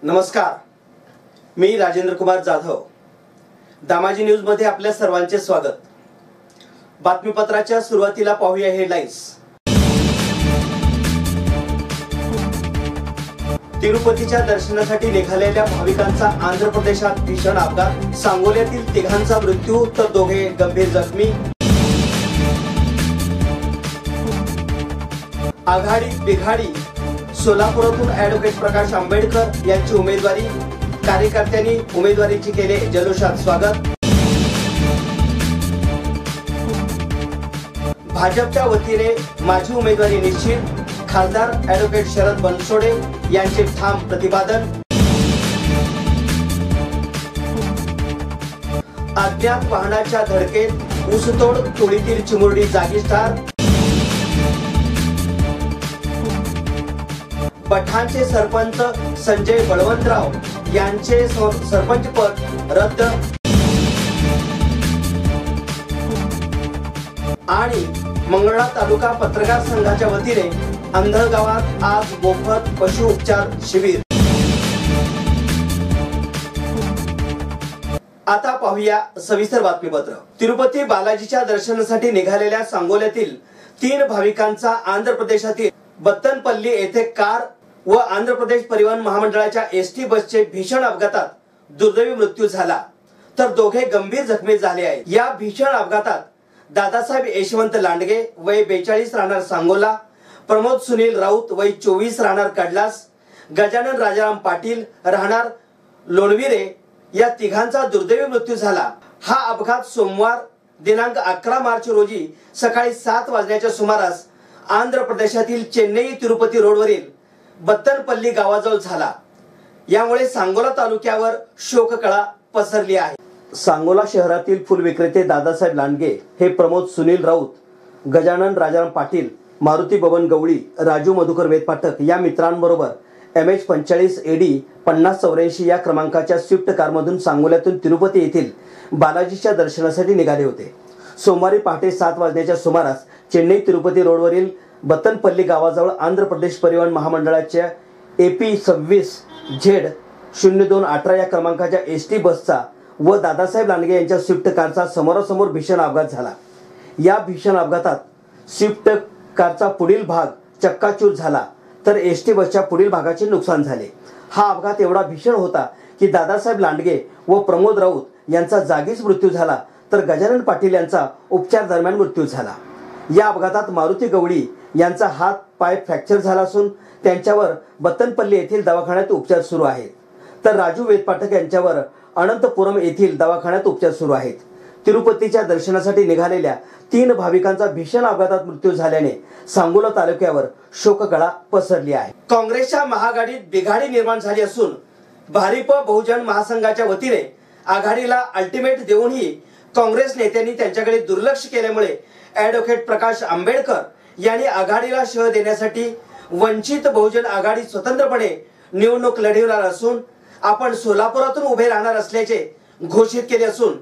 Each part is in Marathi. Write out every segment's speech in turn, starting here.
नमस्कार, मी राजेंद्र कुमार जाधव. दामाजी न्यूज मध्ये आपल्या सर्वांचे स्वागत. बातमीपत्राच्या सुरुवातीला पाहूया हेडलाईन्स. तिरुपतीच्या दर्शनासाठी निघालेल्या भाविकांचा आंध्र प्रदेशात भीषण अपघात. सांगोल्यातील तिघांचा मृत्यू तर दोघे गंभीर जखमी. आघाडी बिघाडी. सोलापुरातून ॲडव्होकेट प्रकाश आंबेडकर यांची उमेदवारी. कार्यकर्त्यांनी उमेदवारीचे केले जल्लोषात स्वागत. भाजपच्या वतीने माझी उमेदवारी निश्चित. खासदार ॲडव्होकेट शरद बनसोडे यांचे ठाम प्रतिपादन. अज्ञात वाहनाच्या धडकेत ऊसतोड. टोळीतील चिमुरडी जागीच ठार. पठाणचे सरपंच संजय बळवंतराव यांचे सरपंच पद रद्द. आणि मंगळा तालुका पत्रकार संघाच्या वतीने अंधळ गावात आज मोफत पशु उपचार शिबिर. आता पाहूया सविस्तर बातमीपत्र. तिरुपती बालाजीच्या दर्शनासाठी निघालेल्या सांगोल्यातील 3 भाविकांचा आंध्र प्रदेशातील बत्तनपल्ली येथे कार व आंध्र प्रदेश परिवहन महामंडळाच्या एसटी बसचे भीषण अपघातात दुर्दैवी मृत्यू झाला, तर दोघे गंभीर जखमी झाले आहेत. या भीषण अपघातात दादासाहेब यशवंत लांडगे वय 42 राहणार सांगोला, प्रमोद सुनील राऊत वय 24 राहणार कडलास, गजानन राजाराम पाटील राहणार लोणविरे या तिघांचा दुर्दैवी मृत्यू झाला. हा अपघात सोमवार दिनांक 11 मार्च रोजी सकाळी 7 वाजण्याच्या सुमारास आंध्र प्रदेशातील चेन्नई तिरुपती रोडवरील बत्तनपल्ली गावाजवळ झाला. यामुळे सांगोला तालुक्यावर शोककळा पसरली आहे. सांगोला शहरातील फुल विक्रेते दादासाहेब लांडगे हे प्रमोद सुनील राऊत, गजानन राजाराम पाटील, मारुती बबन गवळी, राजू मधुकर वेदपाठक या मित्रांबरोबर MH45 AD 5084 या क्रमांकाच्या स्विफ्ट कारमधून सांगोल्यातून तिरुपती येथील बालाजीच्या दर्शनासाठी निघाले होते. सोमवारी पहाटे 7 वाजण्याच्या सुमारास चेन्नई तिरुपती रोडवरील बत्तनपल्ली गावाजवळ आंध्र प्रदेश परिवहन महामंडळाच्या AP 26Z0218 या क्रमांकाच्या एसटी बसचा व दादासाहेब लांडगे यांच्या स्विफ्ट कारचा समोरासमोर भीषण अपघात झाला. या भीषण अपघातात स्विफ्ट कारचा पुढील भाग चक्काचूर झाला, तर एसटी बसच्या पुढील भागाचे नुकसान झाले. हा अपघात एवढा भीषण होता की दादासाहेब लांडगे व प्रमोद राऊत यांचा जागीच मृत्यू झाला, तर गजानन पाटील यांचा उपचार दरम्यान मृत्यू झाला. या अपघातात मारुती गवळी यांचा हात पाय फ्रॅक्चर झाला असून त्यांच्यावर बत्तनपल्ली येथील दवाखान्यात उपचार सुरू आहेत, तर राजू वेदपाठक यांच्यावर अनंतपुरम येथील दवाखान्यात उपचार सुरू आहेत. तिरुपतीच्या दर्शनासाठी निघालेल्या 3 भाविकांचा भीषण अपघातात मृत्यू झाल्याने सांगोला तालुक्यावर शोककळा पसरली आहे. काँग्रेसच्या महाआघाडीत बिघाडी निर्माण झाली असून भारिप बहुजन महासंघाच्या वतीने आघाडीला अल्टिमेट देऊनही काँग्रेस नेत्यांनी त्यांच्याकडे दुर्लक्ष केल्यामुळे ॲडव्होकेट प्रकाश आंबेडकर यांनी आघाडीला शह देण्यासाठी वंचित बहुजन आघाडी स्वतंत्रपणे निवडणूक लढवणार असून आपण सोलापुरातून उभे राहणार असल्याचे घोषित केले असून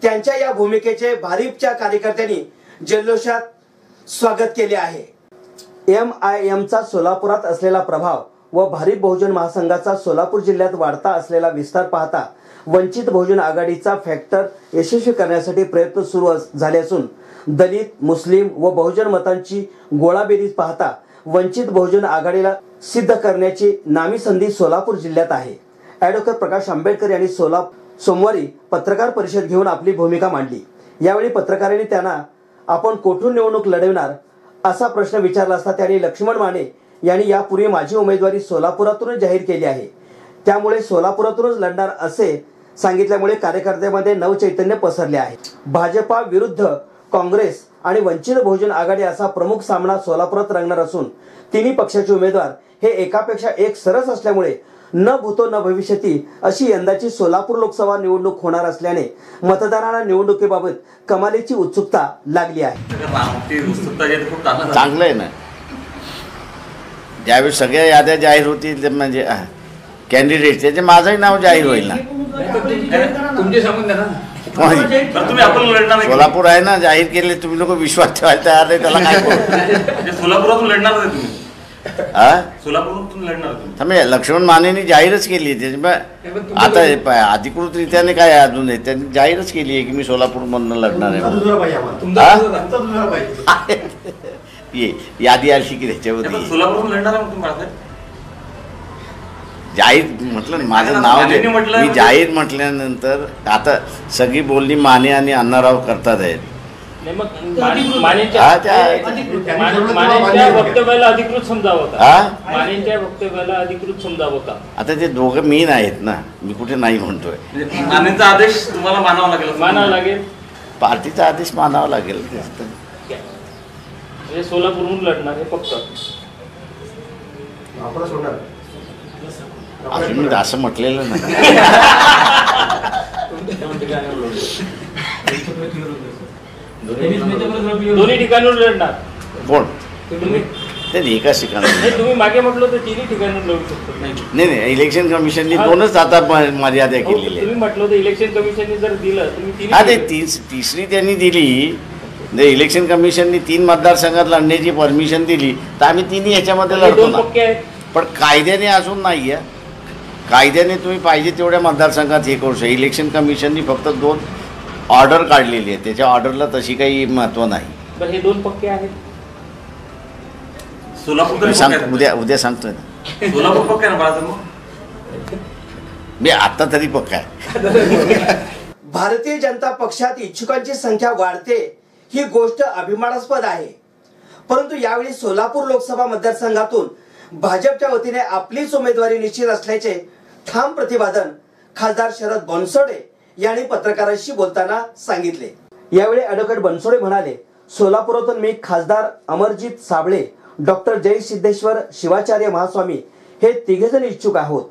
त्यांच्या या भूमिकेचे भारिपच्या कार्यकर्त्यांनी जल्लोषात स्वागत केले आहे. MIMचा सोलापुरात असलेला प्रभाव व भारिप बहुजन महासंघाचा सोलापूर जिल्ह्यात वाढता असलेला विस्तार पाहता वंचित बहुजन आघाडीचा फॅक्टर यशस्वी करण्यासाठी प्रयत्न सुरू झाले असून दलित, मुस्लिम व बहुजन मतांची गोळाबेरीज पाहता वंचित बहुजन आघाडीला सिद्ध करण्याची नामी संधी सोलापूर जिल्ह्यात आहे. ॲडव्होकेट प्रकाश आंबेडकर यांनी सोमवारी पत्रकार परिषद घेऊन आपली भूमिका मांडली. यावेळी पत्रकारांनी त्यांना आपण कोठून निवडणूक लढवणार असा प्रश्न विचारला असता त्यांनी लक्ष्मण माने यांनी यापूर्वी माझी उमेदवारी सोलापुरातूनच जाहीर केली आहे, त्यामुळे सोलापुरातूनच लढणार असे सांगितल्यामुळे कार्यकर्त्यांमध्ये नवचैतन्य पसरले आहे. भाजपा विरुद्ध काँग्रेस आणि वंचित बहुजन आघाडी असा प्रमुख सामना सोलापुरात रंगणार असून तिन्ही पक्षाचे उमेदवार हे एकापेक्षा एक सरस असल्यामुळे न भूतो न भविष्यती अशी यंदाची सोलापूर लोकसभा निवडणूक होणार असल्याने मतदारांना निवडणुकीबाबत कमालीची उत्सुकता लागली आहे. चांगलं आहे ना, ज्यावेळी सगळ्या याद्या जाहीर होतील म्हणजे कॅन्डिडेट त्याचे माझंही नाव जाहीर होईल ना. सोलापूर आहे ना, जाहीर केले तुम्ही लोक विश्वास ठेवायला तयार नाही, त्याला काय सोलापुरातून लढणार नाही तुम्ही? हा सोलापूरमधून लढणार तुम्ही? थांबे, लक्ष्मण मानेनी जाहीरच केली आहे त्याची. आता हे अधिकृतरित्याने काय अजून आहे, त्यांनी जाहीरच केली आहे की मी सोलापूरमधनं लढणार आहे. ये यादी आली की त्याच्यावरती सोलापूरमधून लढणार आहे तुम्ही बाळासाहेब? जाहीर म्हटलं ना, माझं नाव मानेनी म्हटलं- मी जाहीर म्हटल्यानंतर आता सगळी बोलणी माने आणि अण्णाराव करतात आहेत. नाही, मग मानेंच्या हा, त्या- मानेंच्या वक्तव्याला अधिकृत समजावं का? हा मानेंच्या वक्तव्याला अधिकृत समजावं का? आता ते दोघं मीन आहेत ना, मी कुठे नाही म्हणतोय. म्हणजे मानेचा आदेश तुम्हाला मानावा लागेल असं मानावं लागेल. पार्टीचा आदेश मानावा लागेल. म्हणजे सोलापूरहून लढणार हे पक्क. अजून मी असं म्हटलेलं नाही. दोन्ही ठिकाणून लढणार कोण तुम्ही? ते एका ठिकाणी नाही, तुम्ही मागे म्हटलं तर तिन्ही ठिकाणून लढू शकतो. नाही, इलेक्शन कमिशननी दोनच आता मर्यादा केलेली आहे. तुम्ही म्हटलं होतं इलेक्शन कमिशनने जर दिलं तुम्ही हा, ते तिन्ही तिसरी त्यांनी दिली. इलेक्शन कमिशननी 3 मतदारसंघात लढण्याची परमिशन दिली तर आम्ही तिन्ही ह्याच्यामध्ये लढतो दोन ना. पक्के आहेत. पण कायद्याने अजून नाही आहे. कायद्याने तुम्ही पाहिजे तेवढ्या मतदारसंघात हे करू शकता. इलेक्शन कमिशननी फक्त 2 ऑर्डर काढलेली आहे, त्याच्या ऑर्डरला तशी काही महत्त्व नाही. बरं, हे दोन पक्के आहेत. सोलापूर मी सांगतो, उद्या सांगतोय ना. सोलापूर पक्का आहे ना बाळासाहेब? मी आत्ता तरी पक्का आहे. भारतीय जनता पक्षात इच्छुकांची संख्या वाढते ही गोष्ट अभिमानास्पद आहे. परंतु यावेळी सोलापूर लोकसभा मतदारसंघातून भाजपच्या वतीने आपलीच उमेदवारी निश्चित असल्याचे ठाम प्रतिपादन खासदार शरद बनसोडे यांनी पत्रकारांशी बोलताना सांगितले. यावेळी ॲडव्होकेट बनसोडे म्हणाले, सोलापुरातून मी खासदार अमरजित साबळे, डॉक्टर जय सिद्धेश्वर शिवाचार्य महास्वामी हे तिघेजण इच्छुक आहोत.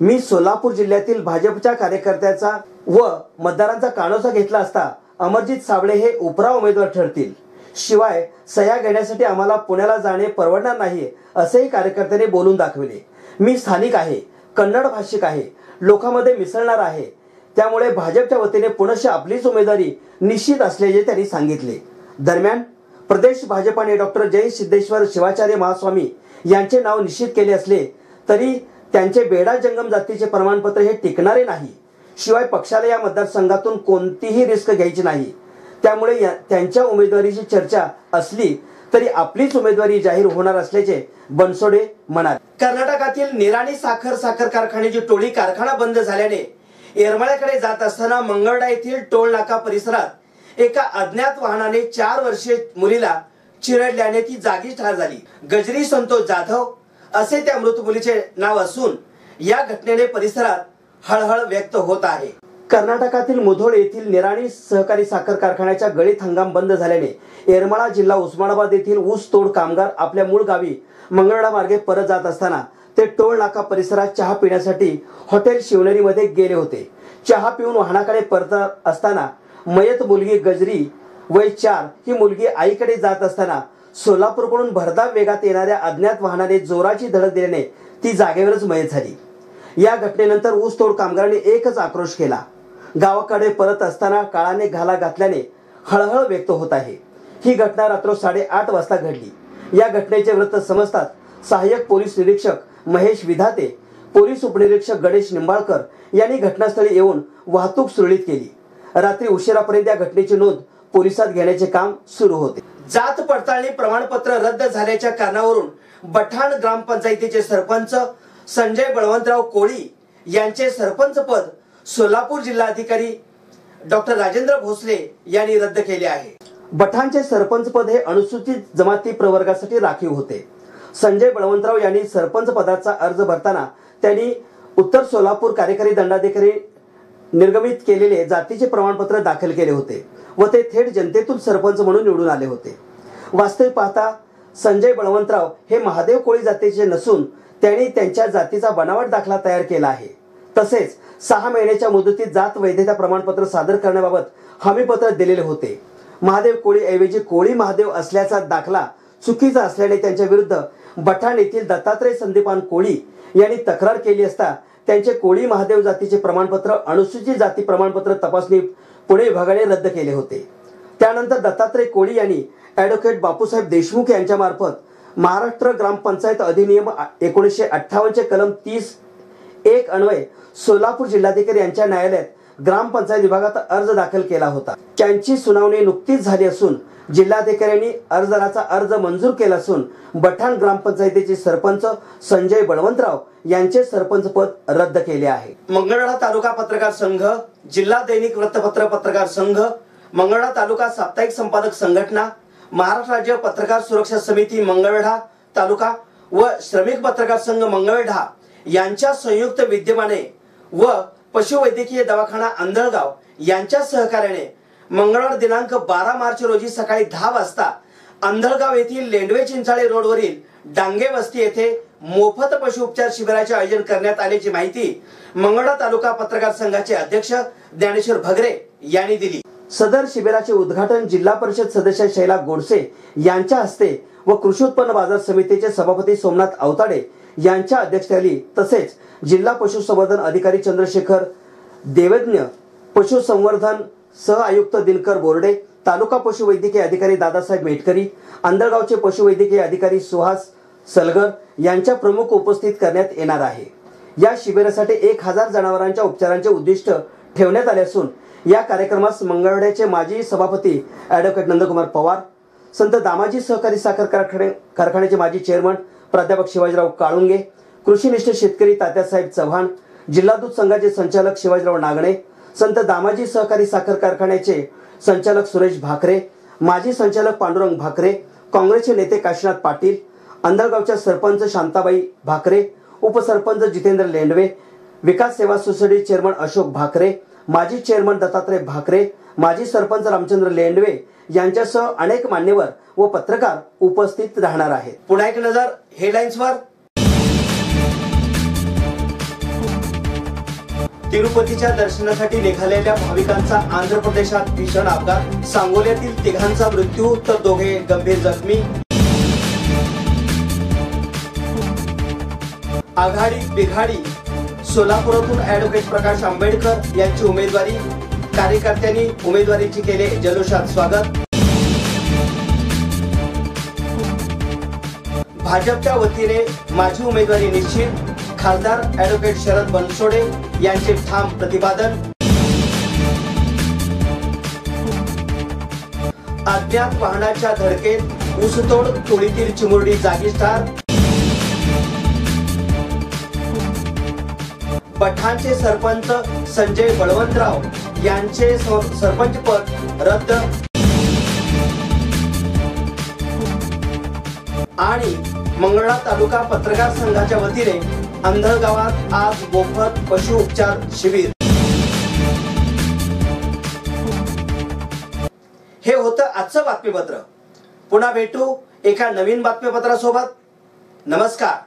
मी सोलापूर जिल्ह्यातील भाजपच्या कार्यकर्त्याचा व मतदारांचा कानोसा घेतला असता अमरजित साबळे हे उपरा उमेदवार ठरतील. शिवाय सह्या घेण्यासाठी आम्हाला पुण्याला जाणे परवडणार नाही असेही कार्यकर्त्यांनी बोलून दाखविले. मी स्थानिक आहे, कन्नड भाषिक आहे, लोकांमध्ये मिसळणार आहे. त्यामुळे भाजपच्या वतीने पुनश्च आपलीच उमेदवारी निश्चित असल्याचे त्यांनी सांगितले. दरम्यान प्रदेश भाजपाने डॉक्टर जय सिद्धेश्वर शिवाचार्य महास्वामी यांचे नाव निश्चित केले असले तरी त्यांचे बेडा जंगम जातीचे प्रमाणपत्र हे टिकणारे नाही. शिवाय पक्षाला या मतदारसंघातून कोणतीही रिस्क घ्यायची नाही. त्यामुळे त्यांच्या उमेदवारीची चर्चा असली तरी आपलीच उमेदवारी जाहीर होणार असल्याचे बनसोडे म्हणाले. कर्नाटकातील निराणी साखर कारखान्याची टोळी कारखाना बंद झाल्याने येरमाळ्याकडे जात असताना मंगळडा येथील टोल नाका परिसरात एका अज्ञात वाहनाने 4 वर्षीय मुलीला चिरडल्याने ती जागीच ठार झाली. गजरी संतोष जाधव असे त्या मृत मुलीचे नाव असून या घटनेने परिसरात हळहळ व्यक्त होत आहे. कर्नाटकातील मुधोळ येथील निराणी सहकारी साखर कारखान्याच्या गळीत हंगाम बंद झाल्याने येरमाळा जिल्हा उस्मानाबाद येथील ऊस तोड कामगार आपल्या मूळ गावी मंगळडा मार्गे परत जात असताना ते टोल नाका परिसरात चहा पिण्यासाठी हॉटेल शिवनेरीमध्ये गेले होते. चहा पिऊन वाहनाकडे परत असताना मयत मुलगी गजरी वय 4 ही मुलगी आईकडे जात असताना सोलापूरकडून भरधाव वेगात येणाऱ्या अज्ञात वाहनाने जोराची धडक दिल्याने ती जागेवरच मयत झाली. या घटनेनंतर ऊसतोड कामगारांनी एकच आक्रोश केला. गावाकडे परत असताना काळाने घाला घातल्याने हळहळ व्यक्त होत आहे. ही घटना रात्र 8:30 वाजता घडली. या घटनेचे वृत्त समजतात सहाय्यक पोलीस निरीक्षक महेश विधाते, पोलीस उपनिरीक्षक गणेश निंबाळकर यांनी घटनास्थळी येऊन वाहतूक सुरळीत केली. रात्री उशिरापर्यंत या घटनेची नोंद पोलिसात घेण्याचे काम सुरू होते. जात पडताळणी प्रमाणपत्र रद्द झाल्याच्या कारणावरून बठाण ग्रामपंचायतीचे सरपंच संजय बळवंतराव कोळी यांचे सरपंच पद सोलापूर जिल्हाधिकारी डॉक्टर राजेंद्र भोसले यांनी रद्द केले आहे. बठाणचे सरपंच पद हे अनुसूचित जमाती प्रवर्गासाठी राखीव होते. संजय बळवंतराव यांनी सरपंच पदाचा अर्ज भरताना त्यांनी उत्तर सोलापूर कार्यकारी दंडाधिकारी निर्गमित केलेले जातीचे प्रमाणपत्र दाखल केले होते व ते थेट जनतेतून सरपंच म्हणून निवडून आले होते. वास्तविक पाहता संजय बळवंतराव हे महादेव कोळी जातीचे नसून त्यांनी त्यांच्या जातीचा बनावट दाखला तयार केला आहे. तसेच 6 महिन्याच्या मुदतीत जात वैधता प्रमाणपत्र सादर करण्याबाबत हमीपत्र दिलेले होते. महादेव कोळी ऐवजी कोळी महादेव असल्याचा दाखला चुकीचा असल्याने त्यांच्या विरुद्ध बठाण येथील दत्तात्रय संदीपान कोळी यांनी तक्रार केली असता त्यांचे कोळी महादेव जातीचे प्रमाणपत्र अनुसूचित जाती प्रमाणपत्र तपासणी पुणे विभागाने रद्द केले होते. त्यानंतर दत्तात्रय कोळी यांनी ॲडव्होकेट बापूसाहेब देशमुख यांच्या मार्फत महाराष्ट्र ग्रामपंचायत अधिनियम 1958 कलम 30(1) अन्वये सोलापूर जिल्हाधिकारी यांच्या न्यायालयात ग्रामपंचायत विभागात अर्ज दाखल केला होता। त्यांची सुनावणी नुकतीच झाली असून जिल्हाधिकाऱ्यांनी अर्जदाराचा अर्ज मंजूर केला असून बठाण ग्रामपंचायतीचे सरपंच संजय बळवंतराव यांचे सरपंच पद रद्द केले आहे। मंगळवेढा तालुका पत्रकार संघ, जिल्हा दैनिक वृत्तपत्र पत्रकार संघ, मंगळवेढा तालुका साप्ताहिक संपादक संघटना, महाराष्ट्र राज्य पत्रकार सुरक्षा समिती मंगळवेढा तालुका व श्रमिक पत्रकार संघ मंगळवेढा यांच्या संयुक्त विद्यमाने व पशुवैद्यकीय दवाखाना अंधळगाव यांच्या सहकार्याने मंगळवार दिनांक 12 मार्च रोजी सकाळी 10 वाजता अंधळगाव येथील लेंडवे चिंचाळे रोडवरील डांगे वस्ती येथे मोफत पशुउपचार शिबिराचे आयोजन करण्यात आल्याची माहिती मंगळवेढा तालुका पत्रकार संघाचे अध्यक्ष ज्ञानेश्वर भगरे यांनी दिली। सदर शिबिराचे उद्घाटन जिल्हा परिषद सदस्य शैला गोडसे यांच्या हस्ते व कृषी उत्पन्न बाजार समितीचे सभापती सोमनाथ अवताडे यांच्या अध्यक्षतेखाली तसेच जिल्हा पशुसंवर्धन अधिकारी चंद्रशेखर देवज्ञ, पशुसंवर्धन सह आयुक्त दिनकर बोर्डे, तालुका पशुवैद्यकीय अधिकारी दादासाहेब मेटकरी, अंधळगावचे पशुवैद्यकीय अधिकारी सुहास सलगर यांच्या प्रमुख उपस्थित करण्यात येणार आहे। या शिबिरासाठी 1000 जनावरांच्या उपचारांचे उद्दिष्ट ठेवण्यात आले असून या कार्यक्रमास मंगळवेढ्याचे माजी सभापती ॲडव्होकेट नंदकुमार पवार, संत दामाजी सहकारी साखर कारखान्याचे माजी चेअरमन प्राध्यापक शिवाजीराव काळुंगे, कृषीनिष्ठ शेतकरी तात्यासाहेब चव्हाण, जिल्हा दूध संघाचे संचालक शिवाजीराव नागणे, संत दामाजी सहकारी साखर कारखान्याचे संचालक सुरेश भाकरे, माजी संचालक पांडुरंग भाकरे, काँग्रेसचे नेते काशीनाथ पाटील, अंधळगावच्या सरपंच शांताबाई भाकरे, उपसरपंच जितेंद्र लेंडवे, विकास सेवा सोसायटी चेअरमन अशोक भाकरे, माजी चेअरमन दत्तात्रय भाकरे, माजी सरपंच रामचंद्र लेंडवे यांच्यासह अनेक मान्यवर व पत्रकार उपस्थित राहणार आहेत। पुन्हा एक नजर हेडलाईन्सवर। तिरुपतीच्या दर्शनासाठी निघालेल्या भाविकांचा आंध्र प्रदेशात भीषण अपघात, सांगोल्यातील तिघांचा मृत्यू तर दोघे गंभीर जखमी। आघाडी बिघाडी, सोलापुरातून ॲडव्होकेट प्रकाश आंबेडकर यांची उमेदवारी, कार्यकर्त्यांनी उमेदवारीचे केले जल्लोषात स्वागत। भाजपच्या वतीने माझी उमेदवारी निश्चित, खासदार ॲडव्होकेट शरद बनसोडे यांचे ठाम प्रतिपादन। अज्ञात वाहनाच्या धडकेत ऊसतोड टोळीतील चिमुरडी जागीच ठार। बठाणचे सरपंच संजय बळवंतराव यांचे सरपंच पद रद्द। आणि मंगळवेढा तालुका पत्रकार संघाच्या वतीने अंधळगावात आज मोफत पशु उपचार शिबिर। हे होतं आजचं बातमीपत्र। पुन्हा भेटू एका नवीन बातमीपत्रासोबत। नमस्कार।